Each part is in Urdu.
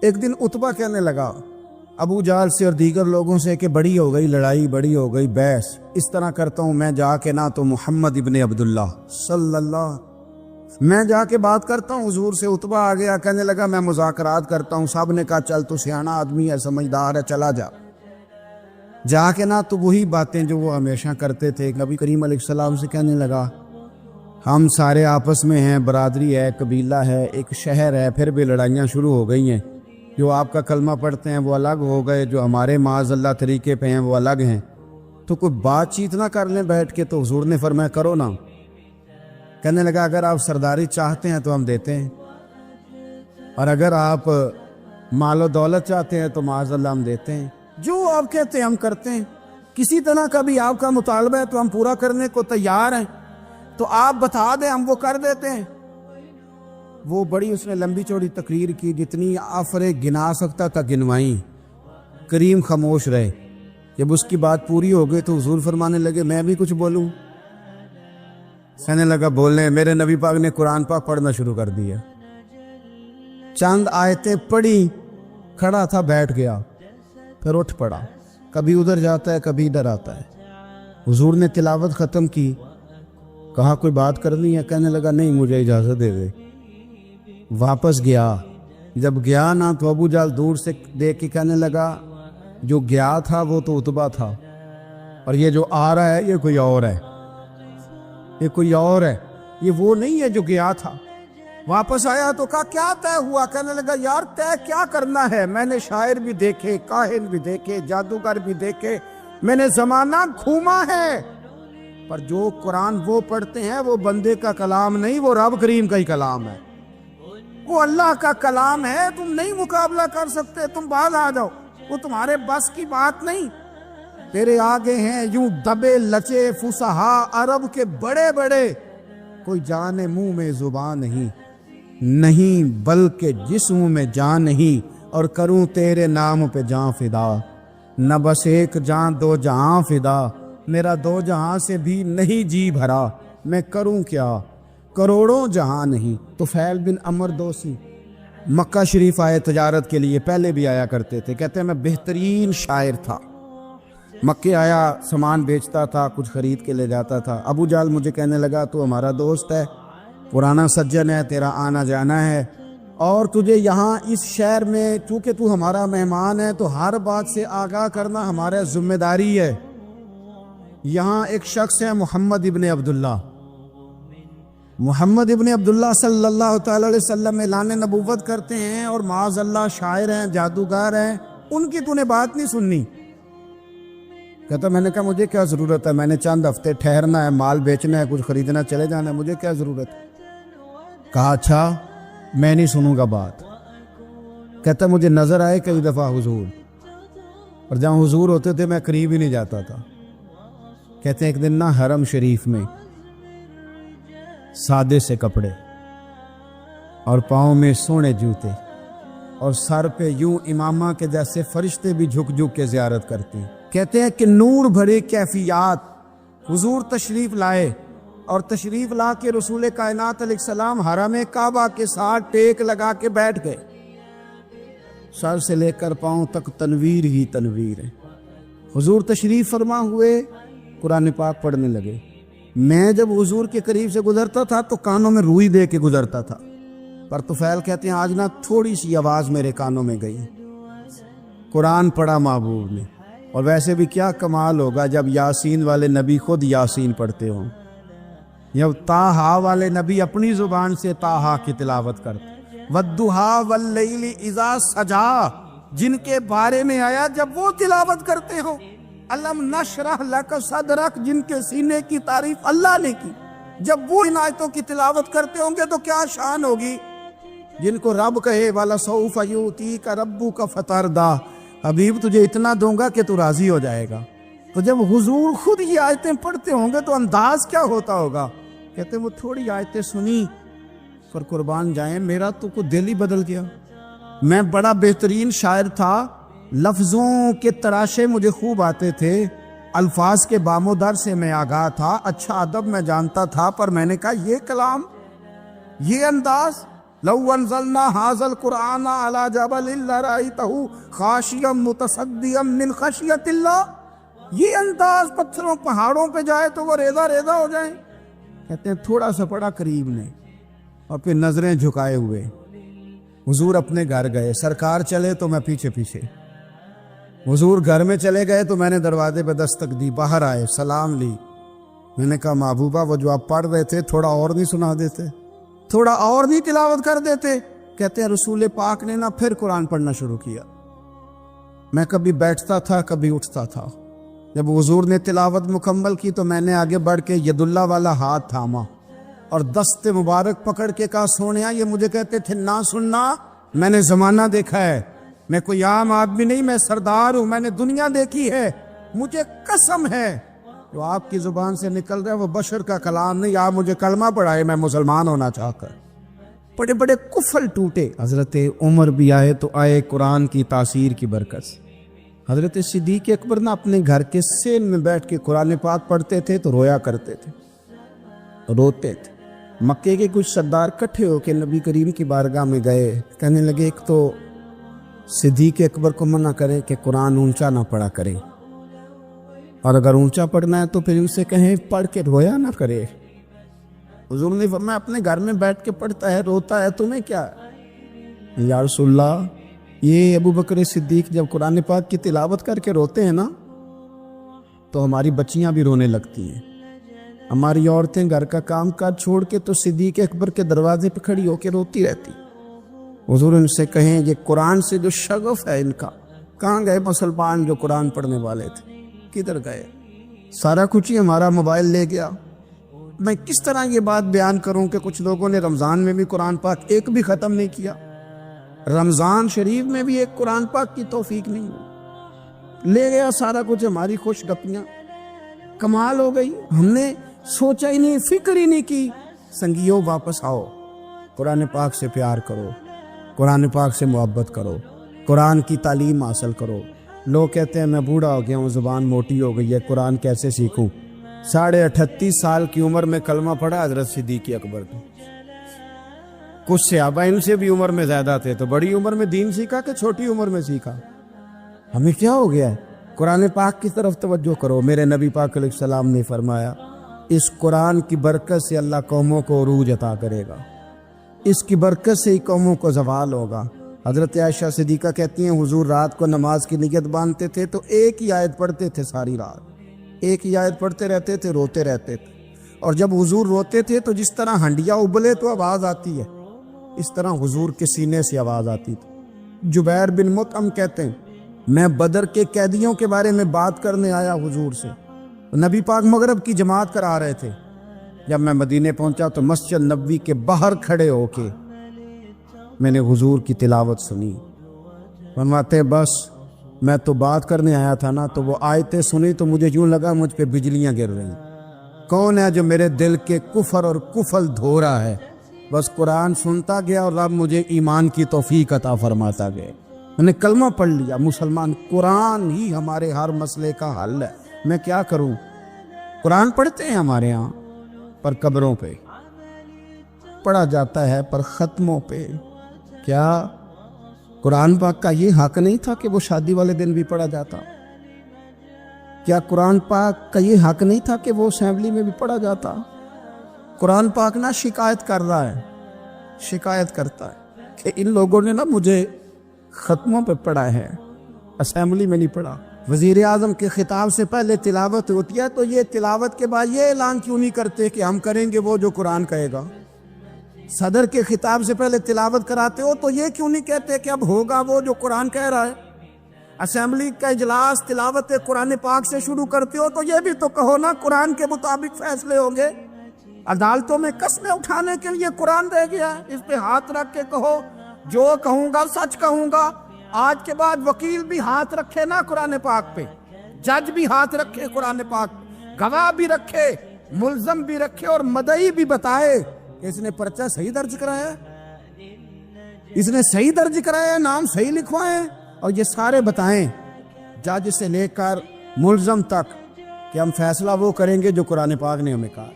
ایک دن عتبہ کہنے لگا ابو جہل سے اور دیگر لوگوں سے کہ بڑی ہو گئی لڑائی، بڑی ہو گئی بحث، اس طرح کرتا ہوں میں جا کے نہ تو محمد ابن عبداللہ صلی اللہ، میں جا کے بات کرتا ہوں حضور سے۔ عتبہ آ گیا، کہنے لگا میں مذاکرات کرتا ہوں۔ سب نے کہا چل تو سیانا آدمی ہے، سمجھدار ہے، چلا جا۔ جا کے نہ تو وہی باتیں جو وہ ہمیشہ کرتے تھے، نبی کریم علیہ السلام سے کہنے لگا ہم سارے آپس میں ہیں، برادری ہے، قبیلہ ہے، ایک شہر ہے، پھر بھی لڑائیاں شروع ہو گئی ہیں۔ جو آپ کا کلمہ پڑھتے ہیں وہ الگ ہو گئے، جو ہمارے معاذ اللہ طریقے پہ ہیں وہ الگ ہیں، تو کوئی بات چیت نہ کر لیں بیٹھ کے۔ تو حضور نے فرمایا کرو نا۔ کہنے لگا اگر آپ سرداری چاہتے ہیں تو ہم دیتے ہیں، اور اگر آپ مال و دولت چاہتے ہیں تو معاذ اللہ ہم دیتے ہیں، جو آپ کہتے ہیں ہم کرتے ہیں۔ کسی طرح کا بھی آپ کا مطالبہ ہے تو ہم پورا کرنے کو تیار ہیں، تو آپ بتا دیں ہم وہ کر دیتے ہیں۔ وہ بڑی اس نے لمبی چوڑی تقریر کی، جتنی آفرے گنا سکتا تھا گنوائیں۔ کریم خاموش رہے۔ جب اس کی بات پوری ہو گئی تو حضور فرمانے لگے میں بھی کچھ بولوں؟ کہنے لگا بولنے۔ میرے نبی پاک نے قرآن پاک پڑھنا شروع کر دیا، چند آیتیں پڑھی، کھڑا تھا بیٹھ گیا، پھر اٹھ پڑا، کبھی ادھر جاتا ہے کبھی ادھر آتا ہے۔ حضور نے تلاوت ختم کی، کہا کوئی بات کرنی ہے؟ کہنے لگا نہیں مجھے اجازت دے دے۔ واپس گیا، جب گیا نا تو ابو جہل دور سے دیکھ کے کہنے لگا جو گیا تھا وہ تو عتبہ تھا، اور یہ جو آ رہا ہے یہ کوئی اور ہے، یہ کوئی اور ہے، یہ وہ نہیں ہے جو گیا تھا۔ واپس آیا تو کہا کیا طے ہوا؟ کہنے لگا یار طے کیا کرنا ہے، میں نے شاعر بھی دیکھے، کاہن بھی دیکھے، جادوگر بھی دیکھے، میں نے زمانہ گھوما ہے، پر جو قرآن وہ پڑھتے ہیں وہ بندے کا کلام نہیں، وہ رب کریم کا ہی کلام ہے، وہ اللہ کا کلام ہے۔ تم نہیں مقابلہ کر سکتے، تم باز آ جاؤ، وہ تمہارے بس کی بات نہیں۔ تیرے آگے ہیں یوں دبے لچے فصحا عرب کے بڑے بڑے، کوئی جان منہ میں زبان نہیں بلکہ جسم میں جان نہیں، اور کروں تیرے نام پہ جان فدا، نہ بس ایک جان دو جہاں فدا، میرا دو جہاں سے بھی نہیں جی بھرا، میں کروں کیا کروڑوں جہاں نہیں۔ طفیل بن عمر دوسی مکہ شریف آئے تجارت کے لیے، پہلے بھی آیا کرتے تھے، کہتے ہیں میں بہترین شاعر تھا، مکے آیا سامان بیچتا تھا، کچھ خرید کے لے جاتا تھا۔ ابو جہل مجھے کہنے لگا تو ہمارا دوست ہے، پرانا سجن ہے، تیرا آنا جانا ہے، اور تجھے یہاں اس شہر میں چونکہ تو ہمارا مہمان ہے تو ہر بات سے آگاہ کرنا ہمارا ذمہ داری ہے۔ یہاں ایک شخص ہے محمد ابن عبداللہ، محمد ابن عبداللہ صلی اللہ تعالی علیہ وسلم اعلان نبوت کرتے ہیں، اور معاذ اللہ شاعر ہیں، جادوگر ہیں، ان کی تو نے بات نہیں سننی۔ کہتا میں نے کہا مجھے کیا ضرورت ہے، میں نے چند ہفتے ٹھہرنا ہے، مال بیچنا ہے، کچھ خریدنا، چلے جانا ہے، مجھے کیا ضرورت ہے؟ کہا اچھا میں نہیں سنوں گا بات۔ کہتا مجھے نظر آئے کئی دفعہ حضور، اور جہاں حضور ہوتے تھے میں قریب ہی نہیں جاتا تھا۔ کہتے ہیں ایک دن نا حرم شریف میں سادے سے کپڑے اور پاؤں میں سونے جوتے اور سر پہ یوں امامہ کے جیسے فرشتے بھی جھک جھک کے زیارت کرتے ہیں۔ کہتے ہیں کہ نور بھرے کیفیات حضور تشریف لائے، اور تشریف لا کے رسول کائنات علیہ السلام حرم کعبہ کے ساتھ ٹیک لگا کے بیٹھ گئے، سر سے لے کر پاؤں تک تنویر ہی تنویر ہے۔ حضور تشریف فرما ہوئے، قرآن پاک پڑھنے لگے۔ میں جب حضور کے قریب سے گزرتا تھا تو کانوں میں روئی دے کے گزرتا تھا، پر طفیل کہتے ہیں آج نہ تھوڑی سی آواز میرے کانوں میں گئی، قرآن پڑھا محبوب نے۔ اور ویسے بھی کیا کمال ہوگا جب یاسین والے نبی خود یاسین پڑھتے ہوں، جب طٰہٰ والے نبی اپنی زبان سے طٰہٰ کی تلاوت کرتے، وَالضُّحَىٰ وَاللَّيْلِ اِذَا سَجَىٰ جن کے بارے میں آیا جب وہ تلاوت کرتے ہو، الم نشرح لک صدرک جن کے سینے کی تعریف اللہ نے کی، جب وہ ان آیتوں کی تلاوت کرتے ہوں گے تو کیا شان ہوگی۔ جن کو رب کہے وَلَسَوْفَ يُؤْتِيكَ رَبُّكَ فَتَرْضَىٰ، حبیب تجھے اتنا دوں گا کہ تو راضی ہو جائے گا۔ تو جب حضور خود یہ آیتیں پڑھتے ہوں گے تو انداز کیا ہوتا ہوگا۔ کہتے ہیں وہ تھوڑی آیتیں سنی، پر قربان جائیں میرا تو کوئی دل ہی بدل گیا۔ میں بڑا بہترین شاعر تھا، لفظوں کے تراشے مجھے خوب آتے تھے، الفاظ کے بام و در سے میں آگاہ تھا، اچھا ادب میں جانتا تھا، پر میں نے کہا یہ کلام، یہ انداز، لو انزلنا هذا القرآن على جبل لرأيته خاشعا متصدعا من خشیۃ اللہ، یہ انداز پتھروں پہاڑوں پہ جائے تو وہ ریزہ ریزہ ہو جائیں. کہتے ہیں تھوڑا سا پڑا قریب نے اور پھر نظریں جھکائے ہوئے. حضور اپنے گھر گئے، سرکار چلے تو میں پیچھے پیچھے. حضور گھر میں چلے گئے تو میں نے دروازے پہ دستک دی، باہر آئے، سلام لی. میں نے کہا محبوبہ وہ جو آپ پڑھ رہے تھے تھوڑا اور نہیں سنا دیتے، تھوڑا اور نہیں تلاوت کر دیتے؟ کہتے ہیں رسول پاک نے نا پھر قرآن پڑھنا شروع کیا. میں کبھی بیٹھتا تھا کبھی اٹھتا تھا. جب حضور نے تلاوت مکمل کی تو میں نے آگے بڑھ کے ید اللہ والا ہاتھ تھاما اور دست مبارک پکڑ کے کہا سونیا یہ مجھے کہتے تھے نہ سننا، میں نے زمانہ دیکھا ہے، میں کوئی عام آدمی نہیں، میں سردار ہوں، میں نے دنیا دیکھی ہے. مجھے قسم ہے جو آپ کی زبان سے نکل رہا ہے وہ بشر کا کلام نہیں. آپ مجھے کلمہ پڑھائے میں مسلمان ہونا چاہ کر. بڑے بڑے کفل ٹوٹے. حضرت عمر بھی آئے تو آئے قرآن کی تاثیر کی برکت سے. حضرت صدیق اکبر نہ اپنے گھر کے سین میں بیٹھ کے قرآن پاک پڑھتے تھے تو رویا کرتے تھے، روتے تھے. مکے کے کچھ سردار کٹھے ہو کے نبی کریم کی بارگاہ میں گئے، کہنے لگے ایک تو صدیق اکبر کو منع کرے کہ قرآن اونچا نہ پڑھا کرے، اور اگر اونچا پڑھنا ہے تو پھر ان سے کہیں پڑھ کے رویا نہ کرے. حضور نے فرمایا اپنے گھر میں بیٹھ کے پڑھتا ہے روتا ہے، تمہیں کیا؟ یا رسول اللہ یہ ابو بکر صدیق جب قرآن پاک کی تلاوت کر کے روتے ہیں نا تو ہماری بچیاں بھی رونے لگتی ہیں. ہماری عورتیں گھر کا کام کاج چھوڑ کے تو صدیق اکبر کے دروازے پہ کھڑی ہو کے روتی رہتی. حضور ان سے کہیں یہ قرآن سے جو شغف ہے ان کا، کہاں گئے مسلمان جو قرآن پڑھنے والے تھے، کدھر گئے؟ سارا کچھ ہی ہمارا موبائل لے گیا. میں کس طرح یہ بات بیان کروں کہ کچھ لوگوں نے رمضان میں بھی قرآن پاک ایک بھی ختم نہیں کیا، رمضان شریف میں بھی ایک قرآن پاک کی توفیق نہیں ہوئی. لے گیا سارا کچھ، ہماری خوش گپیاں. کمال ہو گئی، ہم نے سوچا ہی نہیں، فکر ہی نہیں کی. سنگیو واپس آؤ، قرآن پاک سے پیار کرو، قرآن پاک سے محبت کرو، قرآن کی تعلیم حاصل کرو. لوگ کہتے ہیں میں بوڑھا ہو گیا ہوں، زبان موٹی ہو گئی ہے، قرآن کیسے سیکھوں؟ 38.5 سال کی عمر میں کلمہ پڑھا حضرت صدیق اکبر نے. کچھ صحابہ ان سے بھی عمر میں زیادہ تھے تو بڑی عمر میں دین سیکھا کہ چھوٹی عمر میں سیکھا؟ ہمیں کیا ہو گیا ہے؟ قرآن پاک کی طرف توجہ کرو. میرے نبی پاک علیہ السلام نے فرمایا اس قرآن کی برکت سے اللہ قوموں کو عروج عطا کرے گا، اس کی برکت سے ہی قوموں کو زوال ہوگا. حضرت عائشہ صدیقہ کہتی ہیں حضور رات کو نماز کی نیت باندھتے تھے تو ایک ہی آیت پڑھتے تھے، ساری رات ایک ہی آیت پڑھتے رہتے تھے، روتے رہتے تھے. اور جب حضور روتے تھے تو جس طرح ہنڈیا ابلے تو آواز آتی ہے، اس طرح حضور کے سینے سے آواز آتی تھی. جبیر بن مطعم کہتے ہیں میں بدر کے قیدیوں کے بارے میں بات کرنے آیا حضور سے، نبی پاک مغرب کی جماعت کرا رہے تھے. جب میں مدینے پہنچا تو مسجد نبوی کے باہر کھڑے ہو کے میں نے حضور کی تلاوت سنی. فرماتے بس میں تو بات کرنے آیا تھا نا، تو وہ آیتیں سنی تو مجھے یوں لگا مجھ پہ بجلیاں گر رہی. کون ہے جو میرے دل کے کفر اور کفل دھو رہا ہے؟ بس قرآن سنتا گیا اور رب مجھے ایمان کی توفیق عطا فرماتا گیا. میں نے کلمہ پڑھ لیا، مسلمان. قرآن ہی ہمارے ہر مسئلے کا حل ہے. میں کیا کروں؟ قرآن پڑھتے ہیں ہمارے ہاں پر قبروں پہ پڑھا جاتا ہے، پر ختموں پہ. کیا قرآن پاک کا یہ حق نہیں تھا کہ وہ شادی والے دن بھی پڑھا جاتا؟ کیا قرآن پاک کا یہ حق نہیں تھا کہ وہ اسمبلی میں بھی پڑھا جاتا؟ قرآن پاک نہ شکایت کر رہا ہے، شکایت کرتا ہے کہ ان لوگوں نے نا مجھے ختموں پہ پڑھا ہے، اسمبلی میں نہیں پڑھا. وزیر اعظم کے خطاب سے پہلے تلاوت ہوتی ہے تو یہ تلاوت کے بعد یہ اعلان کیوں نہیں کرتے کہ ہم کریں گے وہ جو قرآن کہے گا؟ صدر کے خطاب سے پہلے تلاوت کراتے ہو تو یہ کیوں نہیں کہتے کہ اب ہوگا وہ جو قرآن کہہ رہا ہے؟ اسمبلی کا اجلاس تلاوت قرآن پاک سے شروع کرتے ہو تو یہ بھی تو کہو نا قرآن کے مطابق فیصلے ہوں گے. عدالتوں میں قسمیں اٹھانے کے لیے قرآن رہ گیا ہے، اس پہ ہاتھ رکھ کے کہو جو کہوں گا سچ کہوں گا. آج کے بعد وکیل بھی ہاتھ رکھے نا قرآن پاک پہ، جج بھی ہاتھ رکھے قرآن پاک، گواہ بھی رکھے، ملزم بھی رکھے اور مدعی بھی بتائے کہ اس نے پرچہ صحیح درج کرایا ہے، اس نے صحیح درج کرایا ہے، نام صحیح لکھوائے، اور یہ سارے بتائیں جج سے لے کر ملزم تک کہ ہم فیصلہ وہ کریں گے جو قرآن پاک نے ہمیں کہا.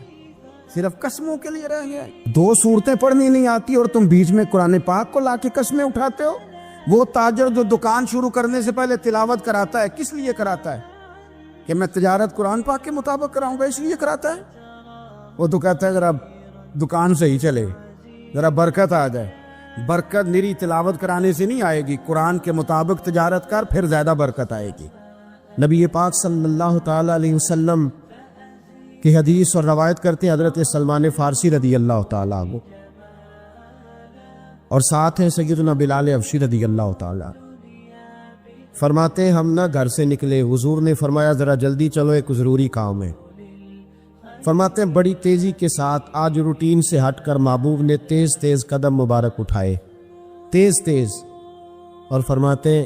صرف قسموں کے لیے رہ گیا؟ 2 صورتیں پڑھنی نہیں آتی اور تم بیچ میں قرآن پاک کو لا کے قسمیں اٹھاتے ہو؟ وہ تاجر جو دکان شروع کرنے سے پہلے تلاوت کراتا ہے، کس لیے کراتا ہے؟ کہ میں تجارت قرآن پاک کے مطابق کراؤں گا، اس لیے کراتا ہے؟ وہ تو کہتا ہے ذرا دکان صحیح چلے، ذرا برکت آ جائے۔ برکت نری تلاوت کرانے سے نہیں آئے گی، قرآن کے مطابق تجارت کر، پھر زیادہ برکت آئے گی۔ نبی پاک صلی اللہ تعالی علیہ وسلم کی حدیث اور روایت کرتے ہیں حضرت سلمان فارسی رضی اللہ تعالیٰ عنہ، اور ساتھ ہیں سیدنا بلال حبشی رضی اللہ تعالیٰ، فرماتے ہیں ہم نہ گھر سے نکلے، حضور نے فرمایا ذرا جلدی چلو، ایک ضروری کام ہے۔ فرماتے ہیں بڑی تیزی کے ساتھ آج روٹین سے ہٹ کر محبوب نے تیز تیز قدم مبارک اٹھائے، تیز تیز، اور فرماتے ہیں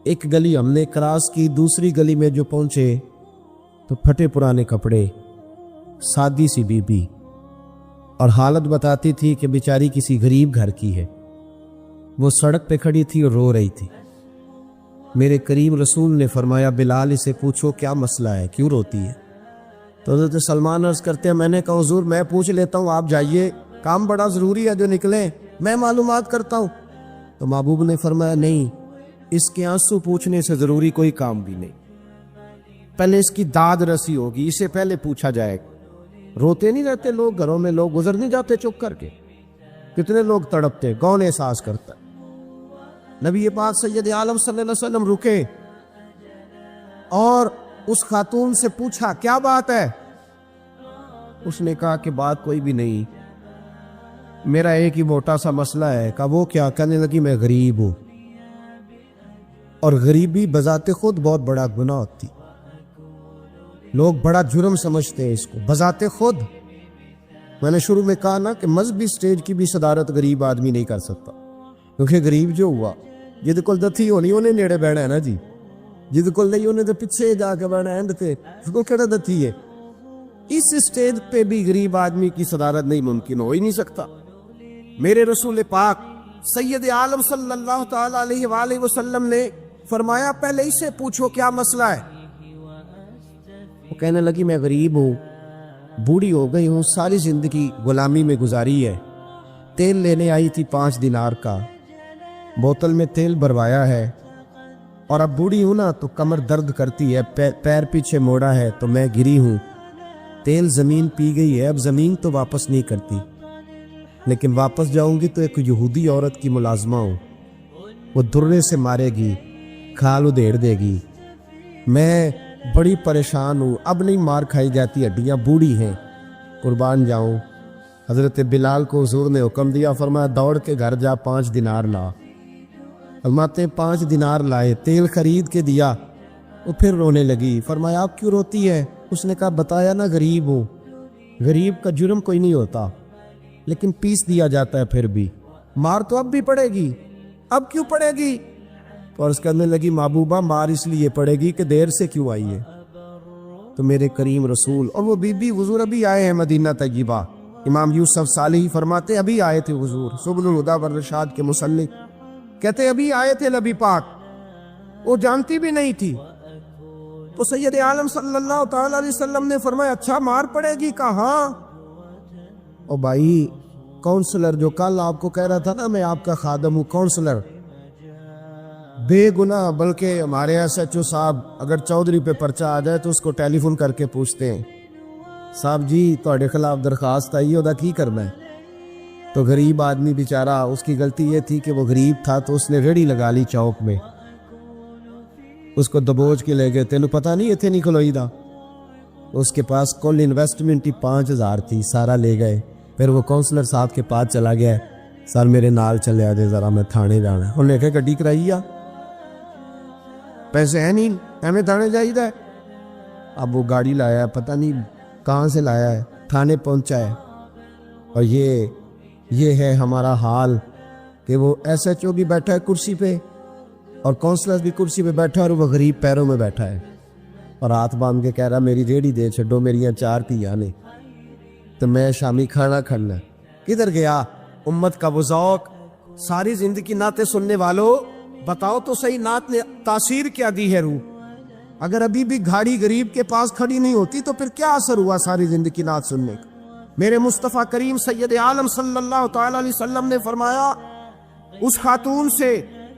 ایک گلی ہم نے کراس کی، دوسری گلی میں جو پہنچے تو پھٹے پرانے کپڑے، سادی سی بی بی، اور حالت بتاتی تھی کہ بیچاری کسی غریب گھر کی ہے۔ وہ سڑک پہ کھڑی تھی اور رو رہی تھی۔ میرے کریم رسول نے فرمایا بلال اسے پوچھو کیا مسئلہ ہے، کیوں روتی ہے؟ تو حضرت سلمان عرض کرتے ہیں میں نے کہا حضور میں پوچھ لیتا ہوں، آپ جائیے، کام بڑا ضروری ہے جو نکلیں، میں معلومات کرتا ہوں۔ تو محبوب نے فرمایا نہیں، اس کے آنسو پوچھنے سے ضروری کوئی کام بھی نہیں، پہلے اس کی داد رسی ہوگی، اسے پہلے پوچھا جائے گا۔ روتے نہیں رہتے لوگ گھروں میں، لوگ گزر نہیں جاتے چپ کر کے؟ کتنے لوگ تڑپتے، کون احساس کرتا ہے؟ نبی پاک سید عالم صلی اللہ علیہ وسلم رکے اور اس خاتون سے پوچھا کیا بات ہے؟ اس نے کہا کہ بات کوئی بھی نہیں، میرا ایک ہی موٹا سا مسئلہ ہے۔ کہا وہ کیا؟ کہنے لگی میں غریب ہوں، اور غریبی بذات خود بہت بڑا گناہ ہوتی، لوگ بڑا جرم سمجھتے ہیں اس کو بذات خود۔ میں نے شروع میں کہا نا کہ مذہبی سٹیج کی بھی صدارت غریب آدمی نہیں کر سکتا، کیونکہ غریب جو ہوا جد کول دتھی ہونی انہیں نیڑے بہنا ہے نا جی، جد کول نہیں انہیں تو پیچھے جا کے بہنا ہے، تے اس کو کہڑا دتھی ہے۔ اس سٹیج پہ بھی غریب آدمی کی صدارت نہیں ممکن، ہو ہی نہیں سکتا۔ میرے رسول پاک سید عالم صلی اللہ تعالی علیہ وآلہ وسلم نے فرمایا پہلے اسے پوچھو کیا مسئلہ ہے۔ وہ کہنے لگی میں غریب ہوں، بوڑھی ہو گئی ہوں، ساری زندگی غلامی میں گزاری ہے، تیل لینے آئی تھی 5 دینار کا، بوتل میں تیل بھروایا ہے، اور اب بوڑھی ہوں نا تو کمر درد کرتی ہے، پیر پیچھے موڑا ہے تو میں گری ہوں، تیل زمین پی گئی ہے، اب زمین تو واپس نہیں کرتی، لیکن واپس جاؤں گی تو ایک یہودی عورت کی ملازمہ ہوں، وہ درے سے مارے گی، کھال ادھیڑ دے گی، میں بڑی پریشان ہوں، اب نہیں مار کھائی جاتی، ہڈیاں بوڑھی ہیں، قربان جاؤں۔ حضرت بلال کو حضور نے حکم دیا، فرمایا دوڑ کے گھر جا 5 دینار لا۔ فرماتے 5 دینار لائے، تیل خرید کے دیا، وہ پھر رونے لگی۔ فرمایا آپ کیوں روتی ہے؟ اس نے کہا بتایا نا غریب ہوں، غریب کا جرم کوئی نہیں ہوتا، لیکن پیس دیا جاتا ہے، پھر بھی مار تو اب بھی پڑے گی، اب کیوں پڑے گی؟ اور اس کرنے لگی محبوبہ مار اس لیے پڑے گی کہ دیر سے کیوں آئی ہے۔ تو میرے کریم رسول اور وہ بی بی حضور ابھی آئے ہیں مدینہ طیبہ، امام یوسف صالحی فرماتے ابھی آئے تھے حضور، سبل الہدیٰ والرشاد کے مصنف کہتے ابھی آئے تھے نبی پاک، وہ جانتی بھی نہیں تھی۔ تو سید عالم صلی اللہ تعالی علیہ وسلم نے فرمایا اچھا مار پڑے گی؟ کہا ہاں۔ او بھائی کونسلر جو کل آپ کو کہہ رہا تھا نا میں آپ کا خادم ہوں، کونسلر بے گناہ، بلکہ ہمارے SHO صاحب اگر چودھری پہ پرچہ آ جائے تو اس کو ٹیلی فون کر کے پوچھتے ہیں صاحب جی تہاڈے خلاف درخواست آئی ہے، کی کرنا ہے؟ تو غریب آدمی بیچارہ، اس کی غلطی یہ تھی کہ وہ غریب تھا تو اس نے ریڑھی لگا لی چوک میں، اس کو دبوچ کے لے گئے، تینوں پتہ نہیں اتنے نہیں کھلوئی دا، اس کے پاس کل انویسٹمنٹ ہی 5000 تھی، سارا لے گئے۔ پھر وہ کونسلر صاحب کے پاس چلا گیا، سر میرے نال چلے آ دے ذرا میں تھانے جانا ہے، انہوں نے کہا گڈی کرائی آ، پیسے ہیں نہیں ہمیں تھانے جائیے۔ اب وہ گاڑی لایا ہے، پتہ نہیں کہاں سے لایا ہے، تھانے پہنچا ہے، اور یہ ہے ہمارا حال کہ وہ SHO بھی بیٹھا ہے کرسی پہ اور کونسلر بھی کرسی پہ بیٹھا ہے، اور وہ غریب پیروں میں بیٹھا ہے اور ہاتھ باندھ کے کہہ رہا میری ریڑھی دے چھڈو، میریاں 4 دھیاں نے تو میں شامی کھانا کھانا۔ کدھر گیا امت کا وہ ذوق؟ ساری زندگی نعتیں سننے والوں بتاؤ تو صحیح نعت نے تاثیر کیا دی ہے روح؟ اگر ابھی بھی گھاڑی غریب کے پاس کھڑی نہیں ہوتی تو پھر کیا اثر ہوا ساری زندگی نعت سننے کا؟ میرے مصطفیٰ کریم سید عالم صلی اللہ تعالی علیہ وسلم نے فرمایا اس خاتون سے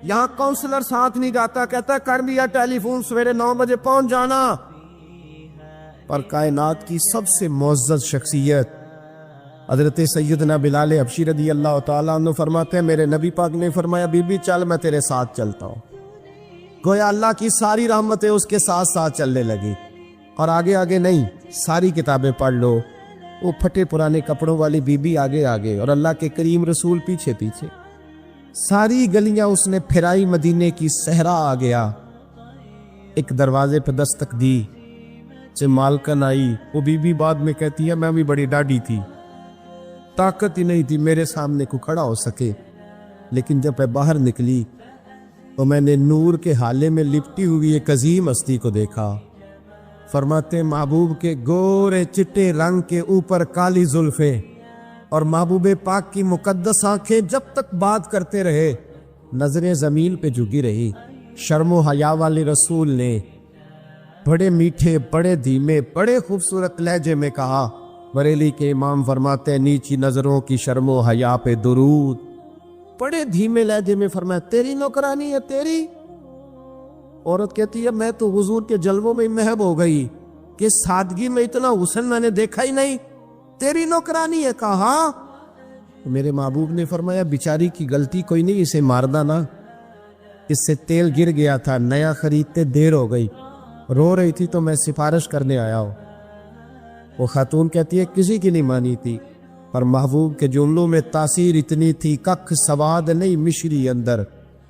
یہاں کونسلر ساتھ نہیں جاتا، کہتا کر لیا ٹیلی فون، سویرے 9 بجے پہنچ جانا۔ پر کائنات کی سب سے معزز شخصیت حضرت سیدنا بلال حبشی رضی اللہ تعالیٰ عنہ فرماتے ہیں میرے نبی پاک نے فرمایا بی بی چل میں تیرے ساتھ چلتا ہوں، گویا اللہ کی ساری رحمتیں اس کے ساتھ ساتھ چلنے لگی۔ اور آگے آگے نہیں، ساری کتابیں پڑھ لو، وہ پھٹے پرانے کپڑوں والی بی بی آگے آگے اور اللہ کے کریم رسول پیچھے پیچھے، ساری گلیاں اس نے پھرائی، مدینے کی صحرا آ گیا۔ ایک دروازے پہ دستک دی، سے مالکن آئی، وہ بی بی بعد میں کہتی ہے میں بھی بڑی ڈاڈی تھی، طاقت ہی نہیں تھی میرے سامنے کو کھڑا ہو سکے، لیکن جب میں باہر نکلی تو میں نے نور کے حالے میں لپٹی ہوئی ایک عظیم ہستی کو دیکھا۔ فرماتے محبوب کے گورے چٹے رنگ کے اوپر کالی زلفیں اور محبوب پاک کی مقدس آنکھیں جب تک بات کرتے رہے نظریں زمین پہ جھکی رہی۔ شرم و حیا والے رسول نے بڑے میٹھے، بڑے دھیمے، بڑے خوبصورت لہجے میں کہا، بریلی کے امام فرماتے ہیں نیچی نظروں کی شرم و حیا پہ درود۔ بڑے دھیمے لہجے میں فرمایا تیری نوکرانی ہے تیری؟ عورت کہتی ہے میں تو حضور کے جلووں میں محب ہو گئی کہ سادگی میں اتنا حسن میں نے دیکھا ہی نہیں، تیری نوکرانی ہے؟ کہا ہاں۔ میرے محبوب نے فرمایا بیچاری کی غلطی کوئی نہیں، اسے ماردہ نا، اس سے تیل گر گیا تھا، نیا خریدتے دیر ہو گئی، رو رہی تھی تو میں سفارش کرنے آیا ہوں۔ وہ خاتون کہتی ہے کسی کی نہیں مانی تھی، پر محبوب کے جملوں میں تاثیر اتنی تھی، ککھ سواد نہیں مشری اندر،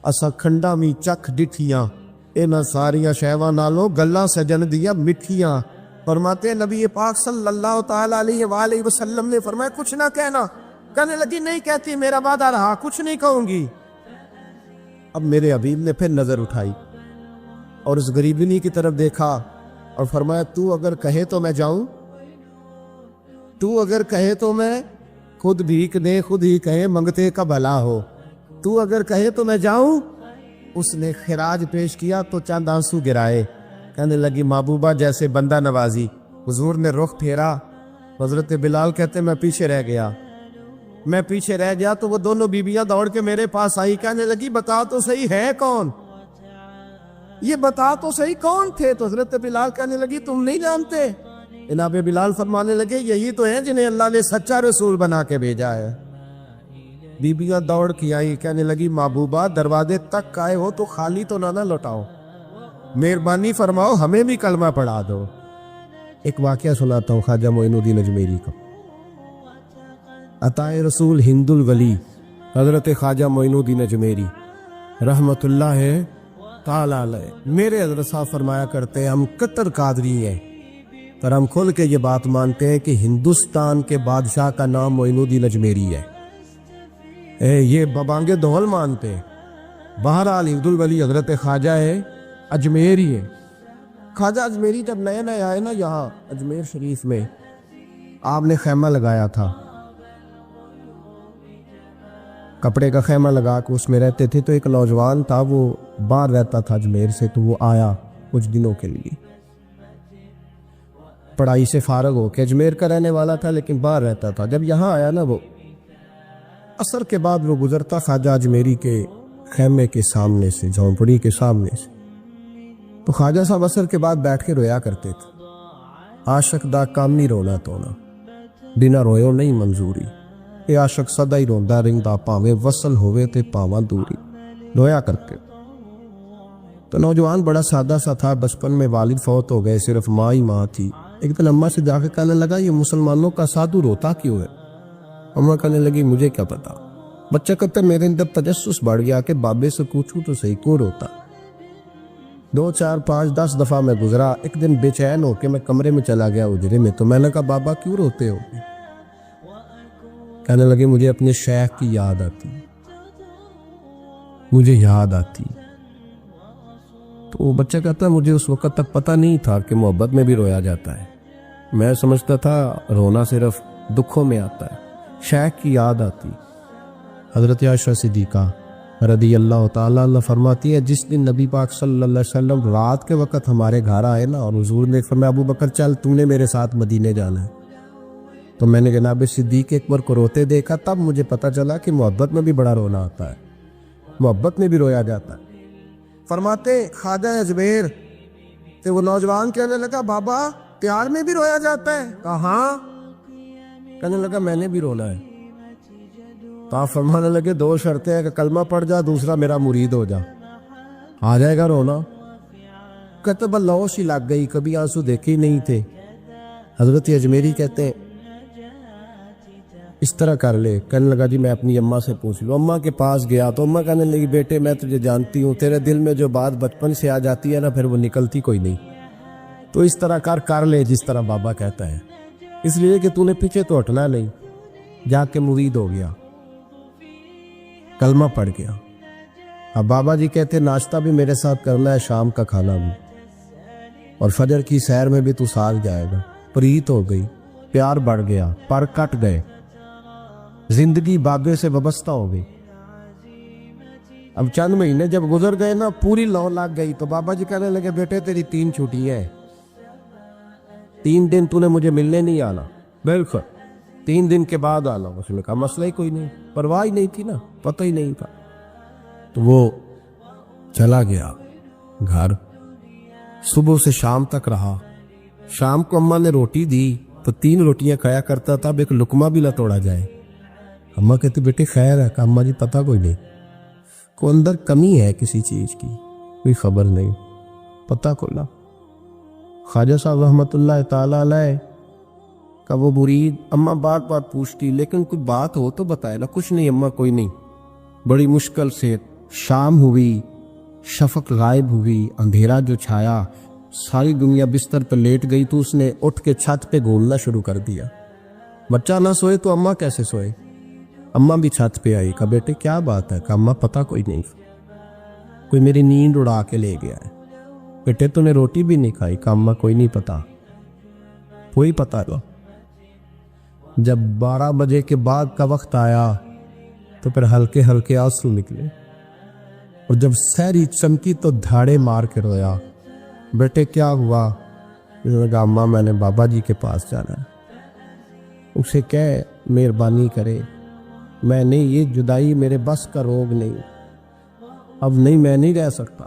اسا کھنڈا می چکھ ڈٹھیاں، اینا ساریاں شہواں نالوں گلاں سجن دیا مٹھیاں۔ فرماتے نبی پاک صلی اللہ تعالی علیہ وآلہ وسلم نے فرمایا کچھ نہ کہنا، کہنے لگی نہیں کہتی، میرا وعدہ رہا، کچھ نہیں کہوں گی۔ اب میرے حبیب نے پھر نظر اٹھائی اور اس غریبنی کی طرف دیکھا اور فرمایا تو اگر کہے تو میں جاؤں، تو اگر کہے تو میں خود بھیک دے، خود ہی کہے منگتے کا بھلا ہو، تو اگر کہے تو میں جاؤں۔ اس نے خراج پیش کیا تو چند آنسو گرائے، کہنے لگی محبوبہ جیسے بندہ نوازی۔ حضور نے رخ پھیرا، حضرت بلال کہتے میں پیچھے رہ گیا تو وہ دونوں بیویاں دوڑ کے میرے پاس آئی، کہنے لگی بتا تو صحیح ہے کون، یہ بتا تو صحیح کون تھے؟ تو حضرت بلال کہنے لگی تم نہیں جانتے؟ جناب بلال فرمانے لگے یہی تو ہیں جنہیں اللہ نے سچا رسول بنا کے بھیجا ہے۔ بیبیاں دوڑ کے آئی، کہنے لگی محبوبہ دروازے تک آئے ہو تو خالی تو نہ لوٹاؤ، مہربانی فرماؤ ہمیں بھی کلمہ پڑھا دو۔ ایک واقعہ سناتا ہوں خواجہ معین الدین اجمیری کا۔ عطائے رسول ہند الولی حضرت خواجہ معین الدین اجمیری رحمت اللہ تعالی علیہ، میرے حضرت صاحب فرمایا کرتے ہیں ہم کتر قادری ہیں، پر ہم کھل کے یہ بات مانتے ہیں کہ ہندوستان کے بادشاہ کا نام معین الدین اجمیری ہے، یہ ببانگے دول مانتے ہیں۔ بہرحال ہند الولی حضرت خواجہ ہے اجمیری ہے۔ خواجہ اجمیری جب نئے نئے آئے نا یہاں اجمیر شریف میں، آپ نے خیمہ لگایا تھا، کپڑے کا خیمہ لگا کے اس میں رہتے تھے۔ تو ایک نوجوان تھا وہ باہر رہتا تھا اجمیر سے، تو وہ آیا کچھ دنوں کے لیے، پڑھائی سے فارغ ہو کے، اجمیر کا رہنے والا تھا لیکن باہر رہتا تھا۔ جب یہاں آیا نا وہ عصر کے بعد وہ گزرتا خواجہ اجمیری کے خیمے کے سامنے سے، جھونپڑی کے سامنے سے، تو خواجہ صاحب عصر کے بعد بیٹھ کے رویا کرتے تھے۔ عاشق دا کام نہیں رونا تونا، بنا رویو نہیں منظوری، اے عاشق سدا ہی روندا رہندا پاویں وصل ہوئے تے پاواں دوری، رویا کرتے۔ تو نوجوان بڑا سادہ سا تھا، بچپن میں والد فوت ہو گئے، صرف ماں ہی ماں تھی۔ ایک دن اماں سے جا کے کہنے لگا یہ مسلمانوں کا سادھو روتا کیوں ہے؟ اماں کہنے لگی مجھے کیا پتا۔ بچہ کہتا میرے اندر تجسس بڑھ گیا کہ بابے سے پوچھوں تو صحیح کیوں روتا۔ 2 4 5 10 دفعہ میں گزرا، ایک دن بے چین ہو کے میں کمرے میں چلا گیا اجرے میں، تو میں نے کہا بابا کیوں روتے ہو؟ کہنے لگے مجھے اپنے شیخ کی یاد آتی، مجھے یاد آتی۔ تو وہ بچہ کہتا مجھے اس وقت تک پتہ نہیں تھا کہ محبت میں بھی رویا جاتا ہے، میں سمجھتا تھا رونا صرف دکھوں میں آتا ہے، شیخ کی یاد آتی۔ حضرت عائشہ صدیقہ رضی اللہ تعالیٰ عنہ فرماتی ہے جس دن نبی پاک صلی اللہ علیہ وسلم رات کے وقت ہمارے گھر آئے نا، اور حضور نے فرمایا ابو بکر چل تو نے میرے ساتھ مدینے جانا ہے، تو میں نے جناب صدیق اکبر کو روتے دیکھا، تب مجھے پتہ چلا کہ محبت میں بھی بڑا رونا آتا ہے، محبت میں بھی رویا جاتا ہے۔ فرماتے خواجہ اجمیر تو وہ نوجوان کہنے لگا بابا پیار میں بھی رویا جاتا ہے؟ کہا ہاں، کہنے لگا میں نے بھی رونا ہے۔ تو آپ فرمانے لگے دو شرطیں ہیں کہ کلمہ پڑھ جا، دوسرا میرا مرید ہو جا، آ جائے گا رونا۔ کہتے بلوش ہی لگ گئی، کبھی آنسو دیکھے ہی نہیں تھے۔ حضرت اجمیری کہتے ہیں اس طرح کر لے۔ کہنے لگا جی میں اپنی اماں سے پوچھ لوں۔ اماں کے پاس گیا تو اماں کہنے لگی بیٹے میں تجھے جانتی ہوں، تیرے دل میں جو بات بچپن سے آ جاتی ہے نا پھر وہ نکلتی کوئی نہیں، تو اس طرح کر لے جس طرح بابا کہتا ہے، اس لیے کہ تو نے پیچھے تو ہٹنا نہیں۔ جا کے مرید ہو گیا، کلمہ پڑھ گیا۔ اب بابا جی کہتے ناشتہ بھی میرے ساتھ کرنا ہے، شام کا کھانا بھی، اور فجر کی سیر میں بھی تو ساتھ جائے گا۔ پریت ہو گئی، پیار بڑھ گیا، پر کٹ گئے، زندگی بابے سے وابستہ ہو گئی۔ اب چند مہینے جب گزر گئے نا پوری لو لگ گئی، تو بابا جی کہنے لگے بیٹے تیری 3 چھٹیاں ہیں، 3 دن تو نے مجھے ملنے نہیں آنا۔ بالکل 3 دن کے بعد آنا۔ اس نے کہا مسئلہ ہی کوئی نہیں، پرواہ ہی نہیں تھی نا، پتہ ہی نہیں تھا۔ تو وہ چلا گیا گھر، صبح سے شام تک رہا۔ شام کو اماں نے روٹی دی تو 3 روٹیاں کھایا کرتا تھا، اب ایک لقمہ بھی نہ توڑا جائے۔ اماں کہتی بیٹے خیر ہے؟ کہ اماں جی پتہ کوئی نہیں، کو اندر کمی ہے کسی چیز کی، کوئی خبر نہیں، پتہ کھلا۔ خواجہ صاحب رحمۃ اللہ تعالیٰ علیہ کا وہ مرید اماں بار بار پوچھتی لیکن کوئی بات ہو تو بتائے نا، کچھ نہیں اماں کوئی نہیں۔ بڑی مشکل سے شام ہوئی، شفق غائب ہوئی، اندھیرا جو چھایا، ساری دنیا بستر پہ لیٹ گئی، تو اس نے اٹھ کے چھت پہ گھومنا شروع کر دیا۔ بچہ نہ سوئے تو اماں کیسے سوئے؟ اماں بھی چھت پہ آئی، کہا بیٹے کیا بات ہے؟ کہ اماں پتہ کوئی نہیں، کوئی میری نیند اڑا کے لے گیا ہے۔ بیٹے تو نے روٹی بھی نہیں کھائی؟ کہ اماں کوئی نہیں پتہ، کوئی پتہ نہیں۔ جب 12 بجے کے بعد کا وقت آیا تو پھر ہلکے ہلکے آنسو نکلے، اور جب سحری چمکی تو دھاڑے مار کے رویا۔ بیٹے کیا ہوا؟ کہا اماں میں نے بابا جی کے پاس جانا ہے، اسے کہہ مہربانی کرے، میں نہیں، یہ جدائی میرے بس کا روگ نہیں، اب نہیں، میں نہیں رہ سکتا۔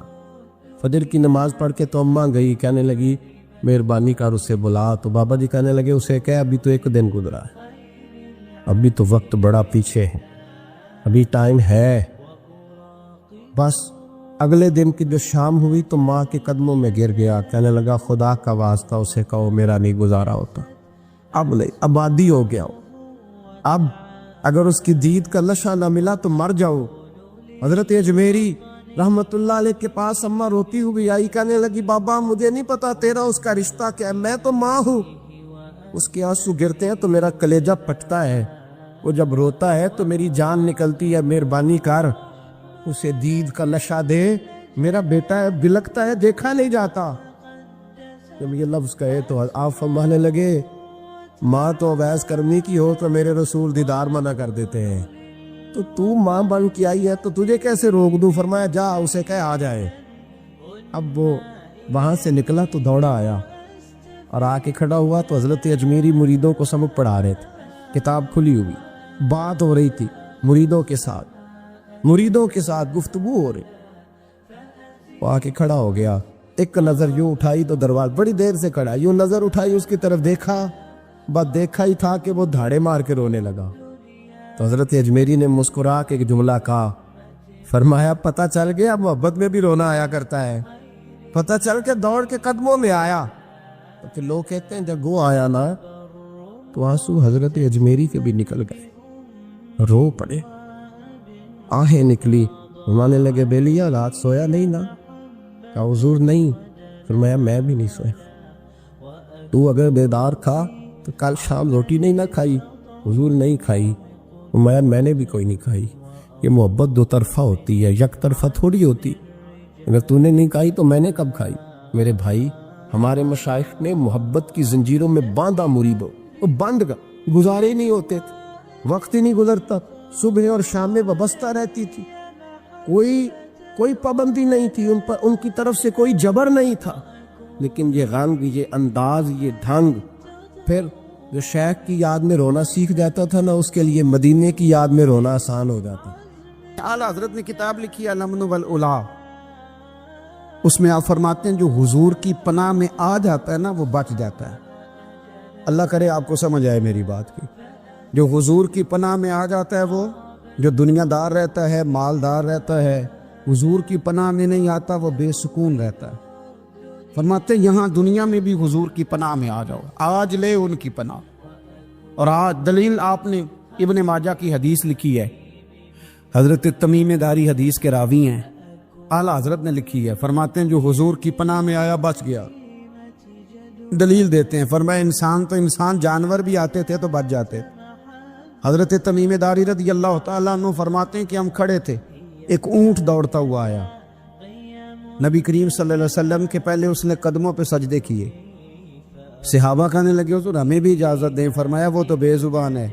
فجر کی نماز پڑھ کے تو اماں گئی، کہنے لگی مہربانی کر اسے بلا۔ تو بابا جی کہنے لگے اسے کہہ ابھی تو 1 دن گزرا ہے، ابھی تو وقت بڑا پیچھے ہے، ابھی ٹائم ہے۔ بس اگلے دن کی جو شام ہوئی تو ماں کے قدموں میں گر گیا، کہنے لگا خدا کا واسطہ اسے کہو میرا نہیں گزارا ہوتا، اب نہیں، آبادی ہو گیا ہو، اب اگر اس کی دید کا لشا نہ ملا تو مر جاؤ۔ حضرت اجمیری رحمت اللہ علیہ کے پاس اماں روتی ہوئی آئی، کہنے لگی بابا مجھے نہیں پتا تیرا اس کا رشتہ کیا ہے، میں تو ماں ہوں۔ اس کے آنسو گرتے ہیں تو میرا کلیجہ پھٹتا ہے، وہ جب روتا ہے تو میری جان نکلتی ہے، مہربانی کر اسے دید کا نشہ دے، میرا بیٹا ہے، بلکتا ہے، دیکھا نہیں جاتا۔ جب یہ لفظ کہے تو آپ فرمانے لگے ماں تو اویس کرنی کی ہو تو میرے رسول دیدار منع کر دیتے ہیں، تو ماں بن کے آئی ہے تو تجھے کیسے روک دوں؟ فرمایا جا اسے کہہ آ جائے۔ اب وہ وہاں سے نکلا تو دوڑا آیا اور آ کے کھڑا ہوا تو حضرت اجمیری مریدوں کو سبق پڑھا رہے تھے، کتاب کھلی ہوئی، بات ہو رہی تھی مریدوں کے ساتھ گفتگو ہو رہی۔ وہ آ کے کھڑا ہو گیا، ایک نظر یوں اٹھائی تو دروازہ، بڑی دیر سے کھڑا، یوں نظر اٹھائی اس کی طرف دیکھا، بس دیکھا ہی تھا کہ وہ دھاڑے مار کے رونے لگا۔ تو حضرت اجمیری نے مسکرا کے ایک جملہ کہا، فرمایا پتہ چل گیا محبت میں بھی رونا آیا کرتا ہے، پتہ چل کے دوڑ کے قدموں میں آیا۔ تو پھر لوگ کہتے ہیں جب وہ آیا نا تو آنسو حضرت اجمیری کے بھی نکل گئے، رو پڑے، آہیں نکلی۔ فرمانے لگے بیلیا رات سویا نہیں نا؟ کہا حضور نہیں۔ فرمایا میں بھی نہیں سویا، تو اگر بیدار تھا تو کل شام روٹی نہیں نہ کھائی؟ حضور نہیں کھائی۔ فرمایا میں نے بھی کوئی نہیں کھائی۔ یہ محبت 2 طرفہ ہوتی ہے، یک طرفہ تھوڑی ہوتی، اگر تو نے نہیں کھائی تو میں نے کب کھائی؟ میرے بھائی ہمارے مشائخ نے محبت کی زنجیروں میں باندھا مریدوں، وہ بند گزارے ہی نہیں ہوتے تھے، وقت ہی نہیں گزرتا، صبح اور شام میں وابستہ رہتی تھی، کوئی پابندی نہیں تھی ان پر، ان کی طرف سے کوئی جبر نہیں تھا، لیکن یہ غنگ، یہ انداز، یہ ڈھنگ، پھر جو شیخ کی یاد میں رونا سیکھ جاتا تھا نا، اس کے لیے مدینے کی یاد میں رونا آسان ہو جاتا. اعلیٰ حضرت نے کتاب لکھی ہے الامن والاولا، اس میں آپ فرماتے ہیں جو حضور کی پناہ میں آ جاتا ہے نا وہ بچ جاتا ہے. اللہ کرے آپ کو سمجھ آئے میری بات کی. جو حضور کی پناہ میں آ جاتا ہے، وہ جو دنیا دار رہتا ہے، مالدار رہتا ہے، حضور کی پناہ میں نہیں آتا وہ بے سکون رہتا ہے. فرماتے ہیں یہاں دنیا میں بھی حضور کی پناہ میں آ جاؤ، آج لے ان کی پناہ. اور آج دلیل آپ نے ابن ماجہ کی حدیث لکھی ہے، حضرت تمیم داری حدیث کے راوی ہیں، اعلیٰ حضرت نے لکھی ہے. فرماتے ہیں جو حضور کی پناہ میں آیا بچ گیا. دلیل دیتے ہیں، فرمایا انسان جانور بھی آتے تھے تو بچ جاتے. حضرت تمیم داری رضی اللہ تعالیٰ عنہ فرماتے ہیں کہ ہم کھڑے تھے، ایک اونٹ دوڑتا ہوا آیا. نبی کریم صلی اللہ علیہ وسلم کے پہلے اس نے قدموں پہ سجدے کیے. صحابہ کہنے لگے حضور ہمیں بھی اجازت دیں. فرمایا وہ تو بے زبان ہے،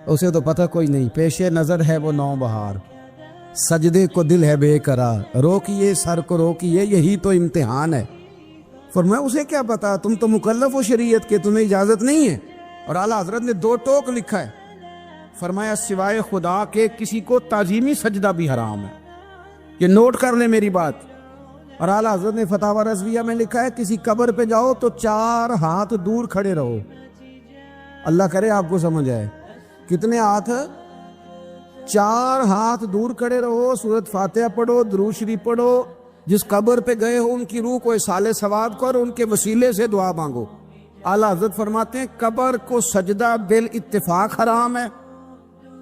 اسے تو پتہ کوئی نہیں، پیش نظر ہے وہ نو بہار، سجدے کو دل ہے بے قرار، روکیے سر کو روکیے یہی تو امتحان ہے. فرمایا اسے کیا پتا، تم تو مکلف ہو شریعت کے، تمہیں اجازت نہیں ہے. اور اعلیٰ حضرت نے 2 ٹوک لکھا ہے، فرمایا سوائے خدا کے کسی کو تعظیمی سجدہ بھی حرام ہے. یہ نوٹ کر لیں میری بات. اور اعلیٰ حضرت نے فتاوی رضویہ میں لکھا ہے کسی قبر پہ جاؤ تو 4 ہاتھ دور کھڑے رہو. اللہ کرے آپ کو سمجھ آئے. کتنے ہاتھ؟ 4 ہاتھ دور کھڑے رہو، سورۃ فاتحہ پڑھو، درود شریف پڑھو، جس قبر پہ گئے ہو ان کی روح کو اصال ثواب کرو، ان کے وسیلے سے دعا مانگو. اعلیٰ حضرت فرماتے ہیں قبر کو سجدہ بالاتفاق حرام ہے،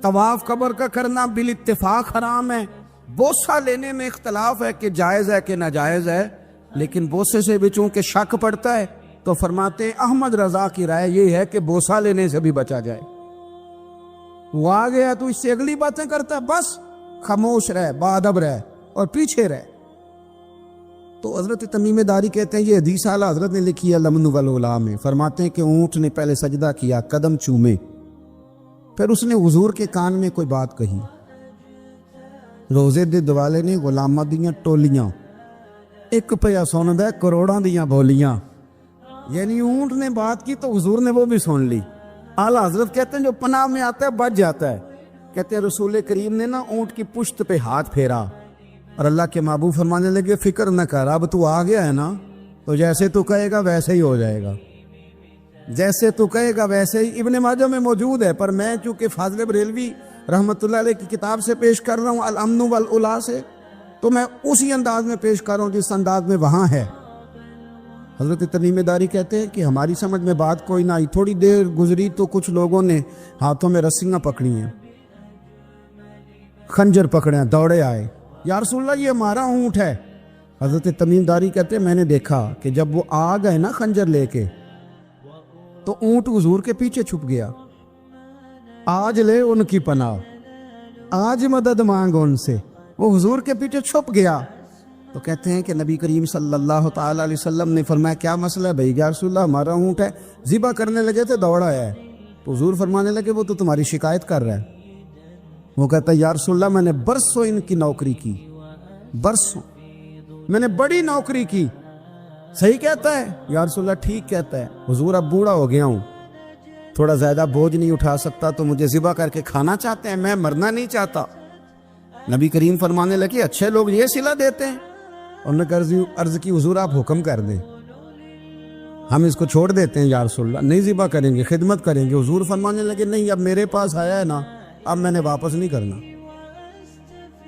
طواف قبر کا کرنا بالاتفاق حرام ہے. بوسہ لینے میں اختلاف ہے کہ جائز ہے کہ ناجائز ہے، لیکن بوسے سے بھی چونکہ شک پڑتا ہے تو فرماتے ہیں احمد رضا کی رائے یہ ہے کہ بوسہ لینے سے بھی بچا جائے. وہ آ گیا تو اس سے اگلی باتیں کرتا ہے، بس خاموش رہ، باادب رہ اور پیچھے رہ. تو حضرت تمیم داری کہتے ہیں یہ حدیث اعلیٰ حضرت نے لکھی ہے الامن والاولا میں. فرماتے ہیں کہ اونٹ نے پہلے سجدہ کیا، قدم چومے، پھر اس نے حضور کے کان میں کوئی بات کہی. روزے دے دوالے نے غلاماں دیاں ٹولیاں، ایک پیا سندا کروڑاں دیاں بولیاں. یعنی اونٹ نے بات کی تو حضور نے وہ بھی سن لی. اعلیٰ حضرت کہتے ہیں جو پناہ میں آتا ہے بچ جاتا ہے. کہتے ہیں رسول کریم نے نا اونٹ کی پشت پہ ہاتھ پھیرا اور اللہ کے محبوب فرمانے لگے فکر نہ کر، اب تو آ گیا ہے نا تو جیسے تو کہے گا ویسے ہی ہو جائے گا، جیسے تو کہے گا ویسے ہی. ابن ماجہ میں موجود ہے، پر میں چونکہ فاضل بریلوی رحمۃ اللہ علیہ کی کتاب سے پیش کر رہا ہوں الامن والاولا سے، تو میں اسی انداز میں پیش کر رہا ہوں جس انداز میں وہاں ہے. حضرت تمیم داری کہتے ہیں کہ ہماری سمجھ میں بات کوئی نہ آئی. تھوڑی دیر گزری تو کچھ لوگوں نے ہاتھوں میں رسیاں پکڑی ہیں، خنجر پکڑے ہیں، دوڑے آئے، یا رسول اللہ یہ ہمارا اونٹ ہے. حضرت تمیم داری کہتے ہیں میں نے دیکھا کہ جب وہ آ گئے نا خنجر لے کے تو اونٹ حضور کے پیچھے چھپ گیا. آج لے ان کی پناہ، آج مدد مانگ ان سے. وہ حضور کے پیچھے چھپ گیا. تو کہتے ہیں کہ نبی کریم صلی اللہ تعالی علیہ وسلم نے فرمایا کیا مسئلہ ہے بھائی؟ یا رسول اللہ ہمارا اونٹ ہے. ذبح کرنے لگے تھے دوڑا آیا ہے. تو حضور فرمانے لگے وہ تو تمہاری شکایت کر رہا ہے. وہ کہتا ہے یا رسول اللہ میں نے برسوں ان کی نوکری کی، برسوں میں نے بڑی نوکری کی. صحیح کہتا ہے یا رسول اللہ؟ ٹھیک کہتا ہے. حضور اب بوڑھا ہو گیا ہوں، تھوڑا زیادہ بوجھ نہیں اٹھا سکتا، تو مجھے ذبح کر کے کھانا چاہتے ہیں، میں مرنا نہیں چاہتا. نبی کریم فرمانے لگے اچھے لوگ یہ صلہ دیتے ہیں. انہوں نے عرض کی حضور آپ حکم کر دیں، ہم اس کو چھوڑ دیتے ہیں یا رسول اللہ، نہیں ذبح کریں گے، خدمت کریں گے. حضور فرمانے لگے نہیں، اب میرے پاس آیا ہے نا، اب میں نے واپس نہیں کرنا.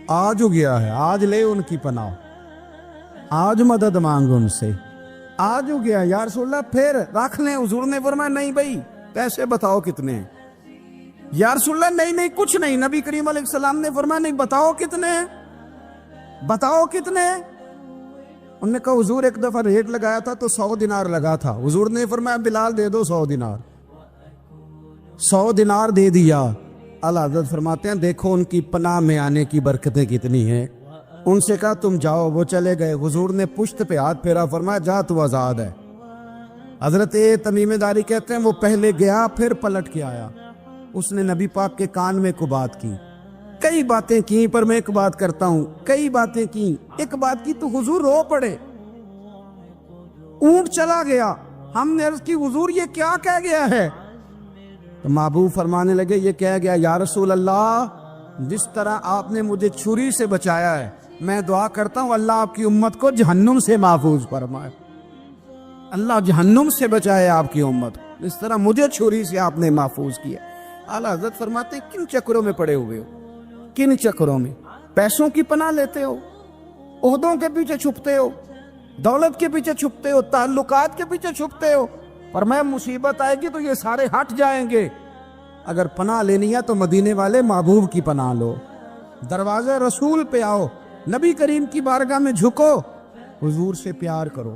آج ہو گیا ہے، آج لے ان کی پناہ، آج مدد مانگ ان سے، آج ہو گیا یا رسول اللہ پھر رکھ لیں. حضور نے فرمایا نہیں بھائی پیسے بتاؤ کتنے ہیں. یا رسول اللہ نہیں کچھ نہیں. نبی کریم علیہ السلام نے فرمایا نہیں بتاؤ کتنے ہیں، بتاؤ کتنے ہیں. انہوں نے کہا حضور ایک دفعہ ریٹ لگایا تھا تو 100 دینار لگا تھا. حضور نے فرمایا بلال دے دو 100 دینار. 100 دینار دے دیا. اعلیٰ حضرت فرماتے ہیں دیکھو ان کی پناہ میں آنے کی برکتیں کتنی ہیں. ان سے کہا تم جاؤ، وہ چلے گئے. حضور نے پشت پہ ہاتھ پھیرا، فرمایا جا تو آزاد ہے. حضرت تمیم داری کہتے ہیں وہ پہلے گیا پھر پلٹ کے آیا. اس نے نبی پاک کے کان میں کو بات کی، کئی باتیں کی، پر میں ایک بات کرتا ہوں، کئی باتیں کی، ایک بات کی تو حضور رو پڑے. اونٹ چلا گیا، ہم نے عرض کی حضور یہ کیا کہہ گیا ہے؟ تو محبوب فرمانے لگے یہ کہہ گیا یا رسول اللہ جس طرح آپ نے مجھے چھری سے بچایا ہے میں دعا کرتا ہوں اللہ آپ کی امت کو جہنم سے محفوظ فرمائے، اللہ جہنم سے بچائے آپ کی امت، اس طرح مجھے چھری سے آپ نے محفوظ کیا۔ اعلیٰ حضرت فرماتے ہیں کن چکروں میں پڑے ہوئے ہو، کن چکروں میں؟ پیسوں کی پناہ لیتے ہو، عہدوں کے پیچھے چھپتے ہو، دولت کے پیچھے چھپتے ہو، تعلقات کے پیچھے چھپتے ہو، فرمایا مصیبت آئے گی تو یہ سارے ہٹ جائیں گے۔ اگر پناہ لینی ہے تو مدینے والے محبوب کی پناہ لو، دروازے رسول پہ آؤ، نبی کریم کی بارگاہ میں جھکو، حضور سے پیار کرو۔